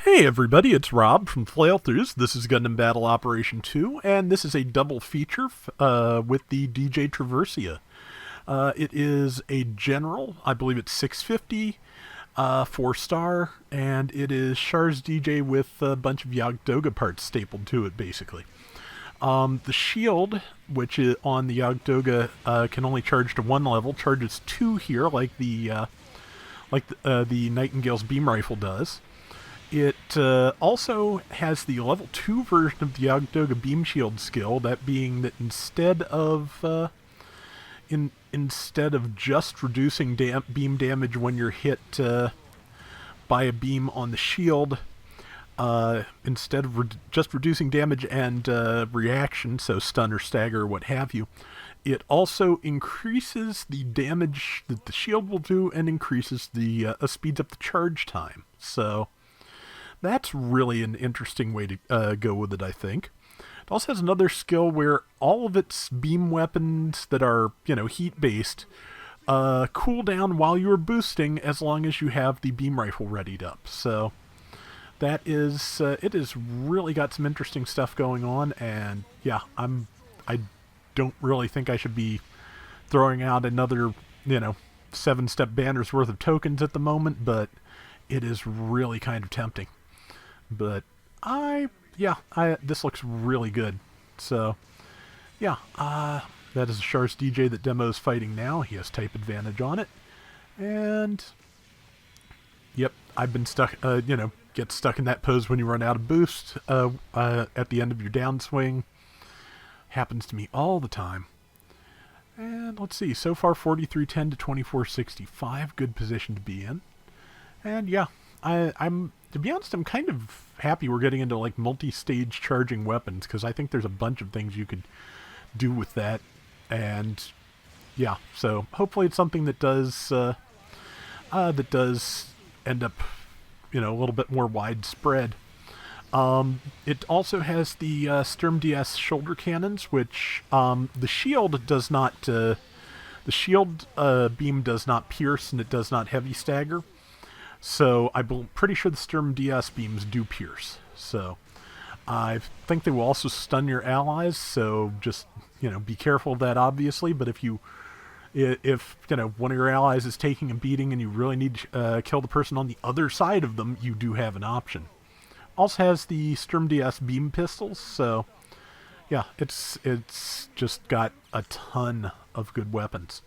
Hey everybody, it's Rob from Flailthroughs. This is Gundam Battle Operation 2, and this is a double feature with the Dijeh Traversia. It is a general, I believe it's 650, 4-star, and it is Char's Dijeh with a bunch of Yogdoga parts stapled to it, basically. The shield, which is on the Yogdoga, can only charge to one level, charges two here, like the Nightingale's beam rifle does. It also has the level 2 version of the Yogdoga beam shield skill, that being that instead of just reducing beam damage when you're hit by a beam on the shield, instead of just reducing damage and reaction, so stun or stagger or what have you, it also increases the damage that the shield will do and increases the speeds up the charge time. So that's really an interesting way to go with it, I think. It also has another skill where all of its beam weapons that are, heat-based, cool down while you're boosting as long as you have the beam rifle readied up. So that is, it has really got some interesting stuff going on, and yeah, I don't really think I should be throwing out another, 7-step banners worth of tokens at the moment, but it is really kind of tempting. But this looks really good. So, yeah, that is Char's Dijeh that Demo's fighting now. He has type advantage on it. And, yep, I've been stuck, get stuck in that pose when you run out of boost at the end of your downswing. Happens to me all the time. And let's see, so far 4310 to 2465, good position to be in. And yeah, I'm to be honest, I'm kind of happy we're getting into like multi-stage charging weapons, because I think there's a bunch of things you could do with that. And yeah, so hopefully it's something that does end up, a little bit more widespread. It also has the Sturm DS shoulder cannons, which the shield does not. The shield beam does not pierce, and it does not heavy stagger. So I'm pretty sure the Sturm DS beams do pierce. So I think they will also stun your allies. So just be careful of that, obviously. But if one of your allies is taking a beating and you really need to kill the person on the other side of them, you do have an option. Also has the Sturm DS beam pistols. So yeah, it's just got a ton of good weapons.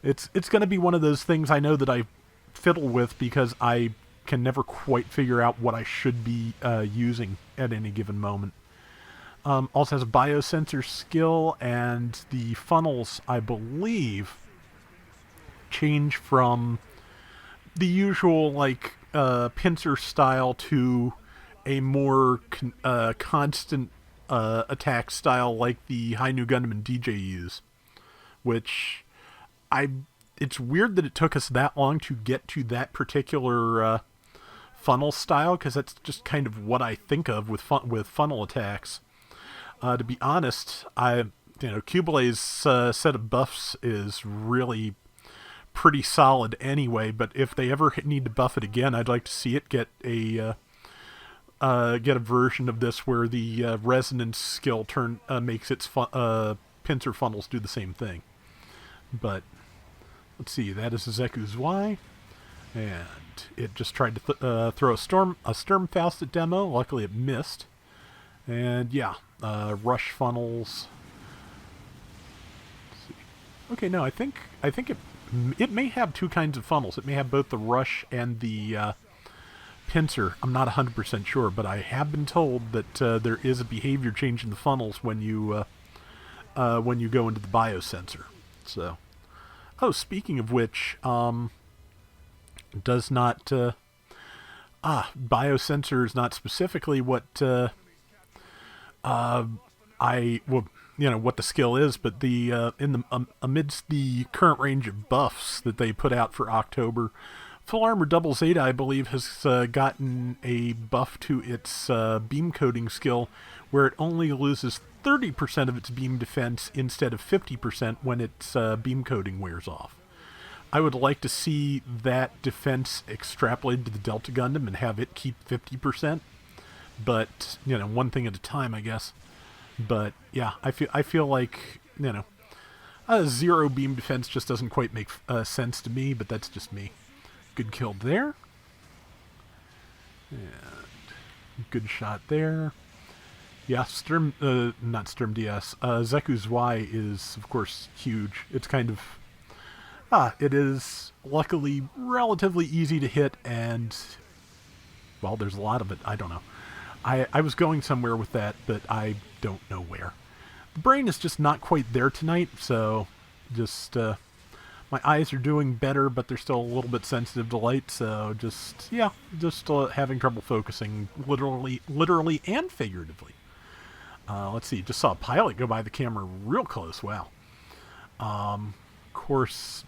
It's going to be one of those things I know that I fiddle with, because I can never quite figure out what I should be using at any given moment. Also has a biosensor skill, and the funnels, I believe, change from the usual pincer style to a more constant attack style like the High New Gundam and Dijeh use, which it's weird that it took us that long to get to that particular funnel style, because that's just kind of what I think of with funnel attacks. To be honest, Kubelay's set of buffs is really pretty solid anyway, but if they ever need to buff it again, I'd like to see it get a version of this where the resonance skill makes its pincer funnels do the same thing. But let's see, that is a Zeku's Y, and it just tried to throw a Sturmfaust at Demo. Luckily it missed. And yeah, rush funnels. Let's see. Okay, no, I think it may have two kinds of funnels. It may have both the rush and the pincer. I'm not 100% sure, but I have been told that there is a behavior change in the funnels when you go into the biosensor. So. Oh, speaking of which, does not biosensor is not specifically what what the skill is, but the amidst the current range of buffs that they put out for October, Full Armor Double Zeta, I believe, has gotten a buff to its beam coding skill, where it only loses 30% of its beam defense instead of 50% when its beam coding wears off. I would like to see that defense extrapolated to the Delta Gundam and have it keep 50%. But, you know, one thing at a time, I guess. But, yeah, I feel like, you know, a zero beam defense just doesn't quite make sense to me, but that's just me. Good kill there. And good shot there. Yeah, not Sturm DS. Zeku's Y is, of course, huge. It's kind of... it is luckily relatively easy to hit, and... well, there's a lot of it. I don't know. I was going somewhere with that, but I don't know where. The brain is just not quite there tonight, so just... my eyes are doing better, but they're still a little bit sensitive to light, so just, yeah, just having trouble focusing, literally and figuratively. Let's see, just saw a pilot go by the camera real close, wow. Of course,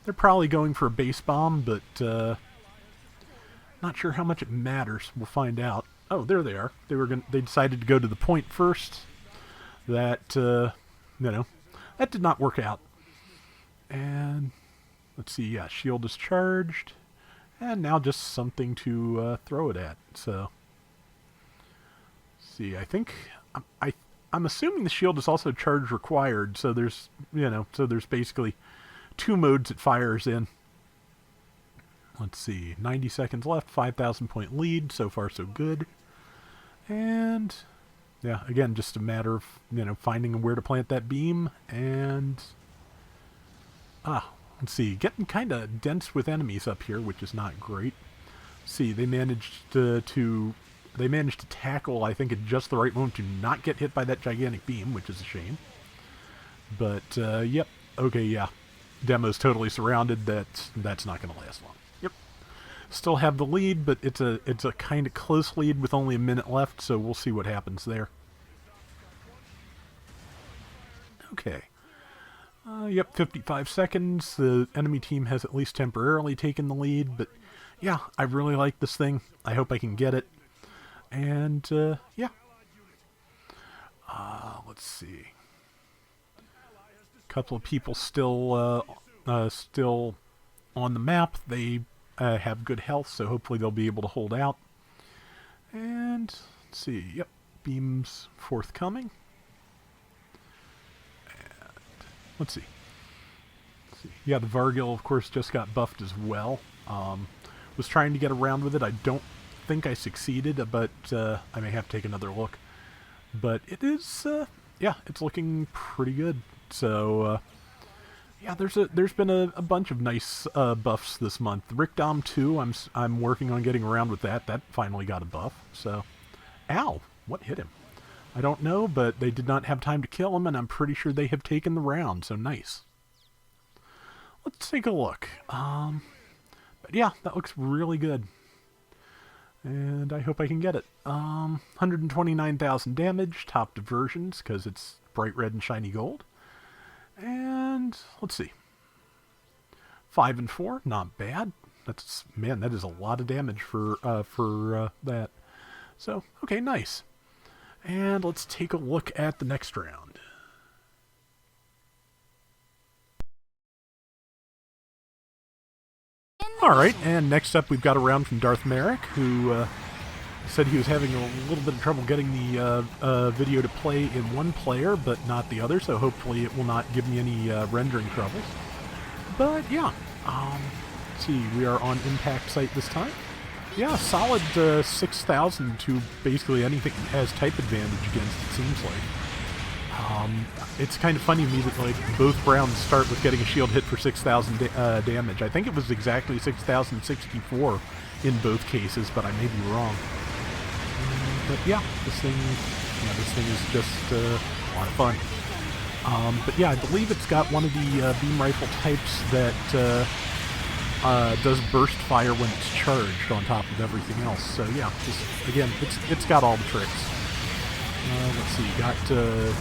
they're probably going for a base bomb, but not sure how much it matters. We'll find out. Oh, there they are. They decided to go to the point first. That, you know, that did not work out. And let's see, yeah, shield is charged, and now just something to throw it at. So, let's see, I think I'm assuming the shield is also charge required. So there's, you know, so there's basically two modes it fires in. Let's see, 90 seconds left, 5,000 point lead. So far, so good. And yeah, again, just a matter of, you know, finding where to plant that beam and. Let's see, getting kind of dense with enemies up here, which is not great. Let's see, they managed to tackle, I think, at just the right moment to not get hit by that gigantic beam, which is a shame. But, yep, okay, yeah. Demo's totally surrounded. That's not going to last long. Yep. Still have the lead, but it's a kind of close lead with only a minute left, so we'll see what happens there. Okay. Yep, 55 seconds. The enemy team has at least temporarily taken the lead, but yeah, I really like this thing. I hope I can get it. And, yeah. Let's see. A couple of people still on the map. They have good health, so hopefully they'll be able to hold out. And, let's see. Yep, beams forthcoming. Let's see. Yeah, the Vargil, of course, just got buffed as well. Was trying to get around with it. I don't think I succeeded, but I may have to take another look. But it is, yeah, it's looking pretty good. So, yeah, there's been a bunch of nice buffs this month. Rick Dom 2, I'm working on getting around with that. That finally got a buff. So, ow, what hit him? I don't know, but they did not have time to kill him, and I'm pretty sure they have taken the round, so nice. Let's take a look. But yeah, that looks really good. And I hope I can get it. 129,000 damage, top diversions, because it's bright red and shiny gold. And let's see. 5 and 4, not bad. That's, man, that is a lot of damage for that. So, okay, nice. And let's take a look at the next round. Alright, and next up we've got a round from Darth Merrick, who said he was having a little bit of trouble getting the video to play in one player, but not the other, so hopefully it will not give me any rendering troubles. But yeah, let's see, we are on Impact site this time. Yeah, solid 6,000 to basically anything that has type advantage against, it seems like. It's kind of funny to me that like both rounds start with getting a shield hit for 6,000 damage. I think it was exactly 6,064 in both cases, but I may be wrong. But yeah, this thing is just a lot of fun. But yeah, I believe it's got one of the beam rifle types that does burst fire when it's charged on top of everything else. So yeah, just again, it's got all the tricks. Let's see, got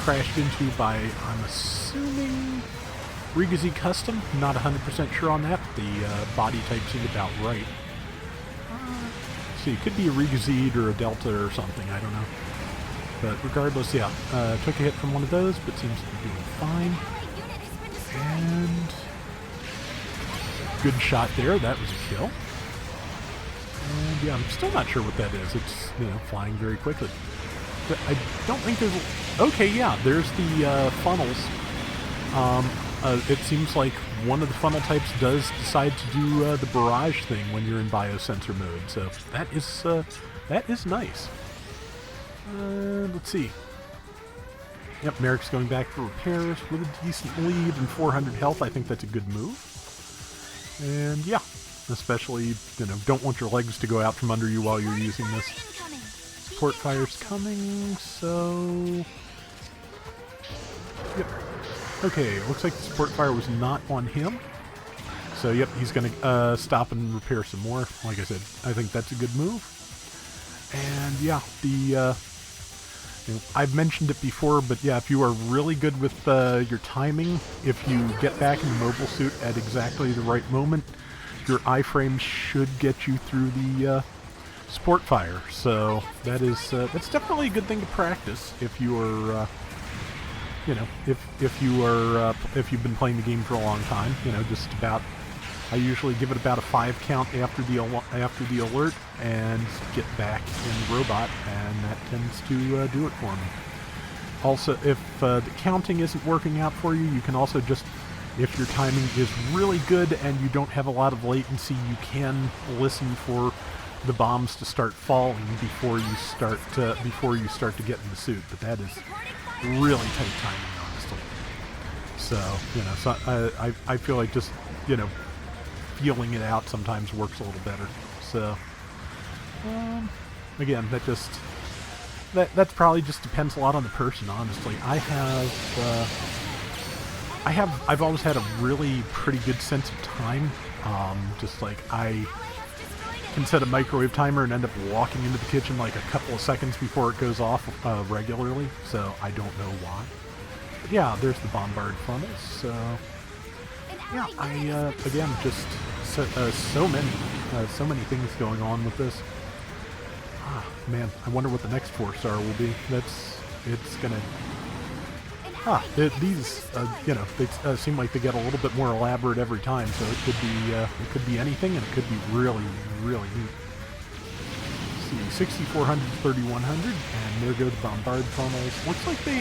crashed into by, I'm assuming, Rigazi Custom. Not 100% sure on that, but the body type seemed about right. Let's see, it could be a Rigazi or a Delta or something, I don't know. But regardless, yeah, took a hit from one of those, but seems to be doing fine. And good shot there. That was a kill. And yeah, I'm still not sure what that is. It's, you know, flying very quickly. But I don't think there's... Okay, yeah, there's the funnels. It seems like one of the funnel types does decide to do the barrage thing when you're in biosensor mode. So that is nice. Let's see. Yep, Merrick's going back for repairs with a decent lead and 400 health. I think that's a good move. And yeah, especially, you know, don't want your legs to go out from under you while you're using this. Support fire's coming, so... Yep. Okay, looks like the support fire was not on him. So yep, he's going to stop and repair some more. Like I said, I think that's a good move. And yeah, the... you know, I've mentioned it before, but yeah, if you are really good with your timing, if you get back in the mobile suit at exactly the right moment, your iframe should get you through the support fire. So that is that's definitely a good thing to practice if you are, you know, if you've been playing the game for a long time. You know, just about. I usually give it about a 5 count after the alert and get back in the robot, and that tends to do it for me. Also, if the counting isn't working out for you, you can also just, if your timing is really good and you don't have a lot of latency, you can listen for the bombs to start falling before you start to get in the suit. But that is really tight timing, honestly. So, you know, so I feel like just, you know, feeling it out sometimes works a little better. So, again, that probably just depends a lot on the person, honestly. I've always had a really pretty good sense of time. Just like I can set a microwave timer and end up walking into the kitchen like a couple of seconds before it goes off regularly. So I don't know why. But yeah, there's the bombard funnels. So. Yeah, again, just so many things going on with this. Ah, man, I wonder what the next 4-star will be. It's gonna... these, you know, they seem like they get a little bit more elaborate every time, so it could be anything, and it could be really, really neat. Let's see, 6,400, 3,100, and there go the bombard funnels. Looks like they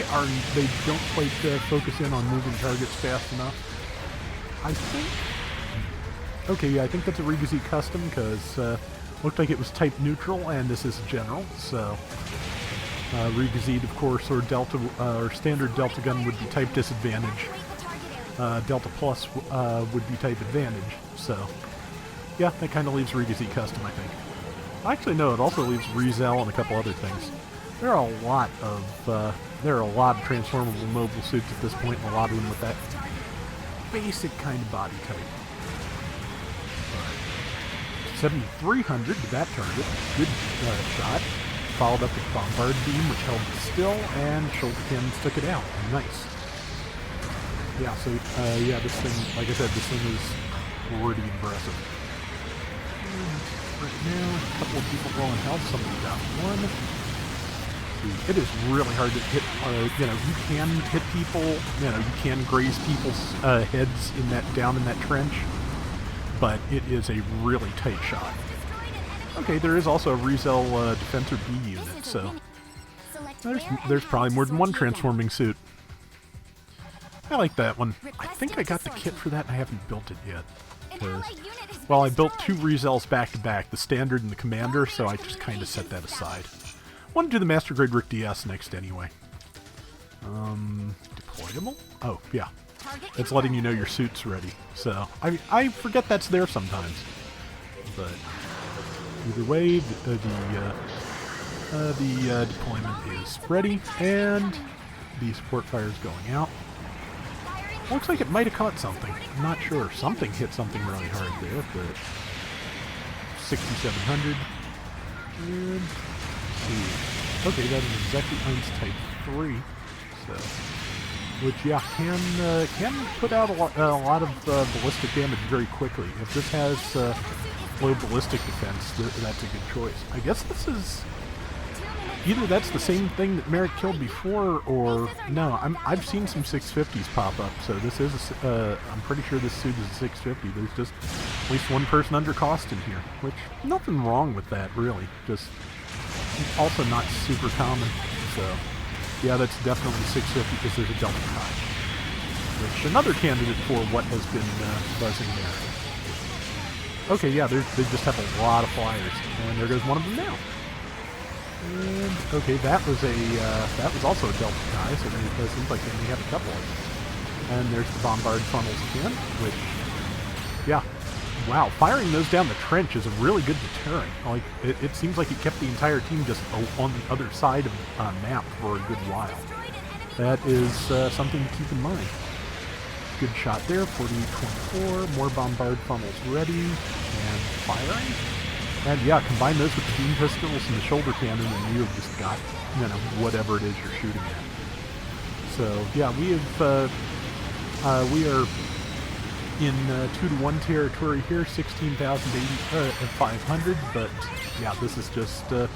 don't quite focus in on moving targets fast enough. I think... Okay, yeah, I think that's a Rigazzi custom, because looked like it was type neutral, and this is general, so... Rigazzi, of course, or Delta, or standard Delta gun would be type disadvantage. Delta Plus would be type advantage, so... Yeah, that kind of leaves Rigazzi custom, I think. Actually, no, it also leaves Rizel and a couple other things. There are a lot of transformable mobile suits at this point, and a lot of them with that basic kind of body type. 7,300 to that target. Good shot. Followed up with bombard beam, which held still, and shoulder cannons took it out. Nice. Yeah, so, yeah, this thing, like I said, this thing is pretty impressive. Right now, a couple of people rolling health. Somebody got one. It is really hard to hit, you know, you can hit people, you know, you can graze people's heads down in that trench, but it is a really tight shot. Okay, there is also a Rizel Defensor B unit, so there's probably more than one transforming suit. I like that one. I think I got the kit for that and I haven't built it yet. Well, I built 2 Rizels back to back, the standard and the commander, so I just kind of set that aside. Want to do the Master Grade Rick DS next anyway. Deployable? Oh, yeah. It's letting you know your suit's ready. So, I forget that's there sometimes. But, either way, the deployment is ready, and the support fire is going out. Looks like it might have caught something. I'm not sure. Something hit something really hard there, but... 6,700. And... Okay, that is exactly Eins Type 3, so, which, yeah, can put out a lot of ballistic damage very quickly. If this has low ballistic defense, that's a good choice. I guess this is... Either that's the same thing that Merrick killed before, or... No, I've seen some 650s pop up, so this is... I'm pretty sure this suit is a 650. There's just at least one person under cost in here, which nothing wrong with that, really. Just also not super common. So, yeah, that's definitely 650 because there's a Delta Kai. Which, another candidate for what has been buzzing there. Okay, yeah, they just have a lot of flyers. And there goes one of them now. And, okay, that was also a Delta Kai, so it seems like they may have a couple of them. And there's the bombard funnels again, which, yeah, wow, firing those down the trench is a really good deterrent. Like, it seems like it kept the entire team just on the other side of the map for a good while. That is something to keep in mind. Good shot there, 40-24, more bombard funnels ready, and firing. And yeah, combine those with the beam pistols and the shoulder cannon, and you've just got, whatever it is you're shooting at. So, yeah, we are in 2-to-1 territory here, 16,500, but yeah, this is just there's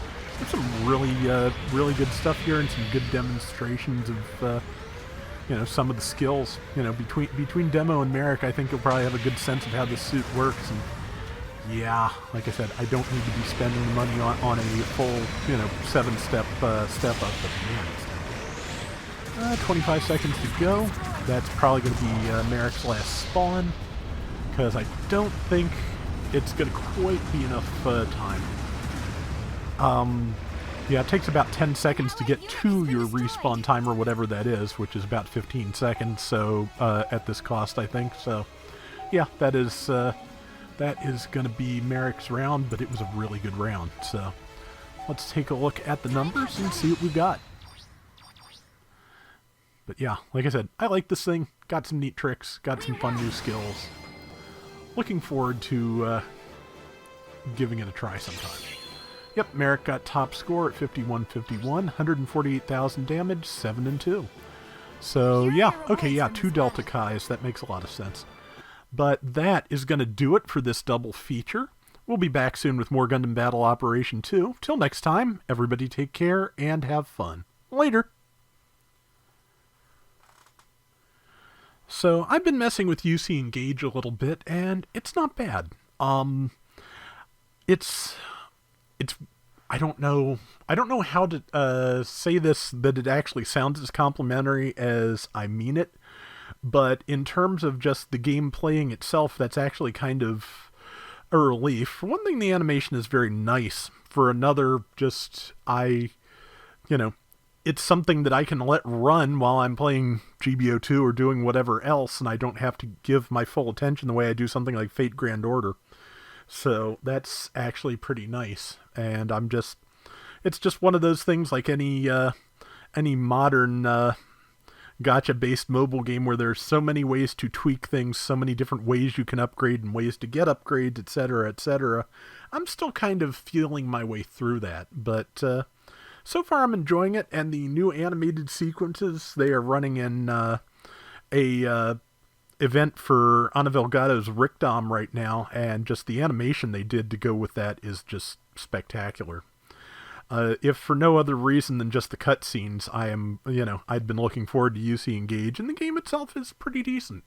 some really good stuff here and some good demonstrations of some of the skills. Between Demo and Merrick, I think you'll probably have a good sense of how this suit works. And yeah, like I said, I don't need to be spending money on a full 7-step step up, but man, 25 seconds to go. That's probably going to be Merrick's last spawn, because I don't think it's going to quite be enough time. Yeah, it takes about 10 seconds to get to your respawn time, or whatever that is, which is about 15 seconds, so at this cost, I think. So, yeah, that is going to be Merrick's round, but it was a really good round. So, let's take a look at the numbers and see what we got. But yeah, like I said, I like this thing. Got some neat tricks. Got some fun new skills. Looking forward to giving it a try sometime. Yep, Merrick got top score at 51-51, 148,000 damage, 7-2. So yeah, okay, yeah, 2 Delta Kais. That makes a lot of sense. But that is going to do it for this double feature. We'll be back soon with more Gundam Battle Operation 2. Till next time, everybody take care and have fun. Later! So, I've been messing with UC Engage a little bit, and it's not bad. It's I don't know how to say this, that it actually sounds as complimentary as I mean it, but in terms of just the game playing itself, that's actually kind of a relief. For one thing, the animation is very nice. For another, it's something that I can let run while I'm playing GBO2 or doing whatever else, and I don't have to give my full attention the way I do something like Fate Grand Order. So that's actually pretty nice, and it's just one of those things like any modern gacha-based mobile game where there's so many ways to tweak things, so many different ways you can upgrade and ways to get upgrades, etc., etc. I'm still kind of feeling my way through that, but so far I'm enjoying it, and the new animated sequences, they are running in a event for Ana Delgado's Rickdom right now, and just the animation they did to go with that is just spectacular. If for no other reason than just the cutscenes, I'd been looking forward to UC Engage, and the game itself is pretty decent.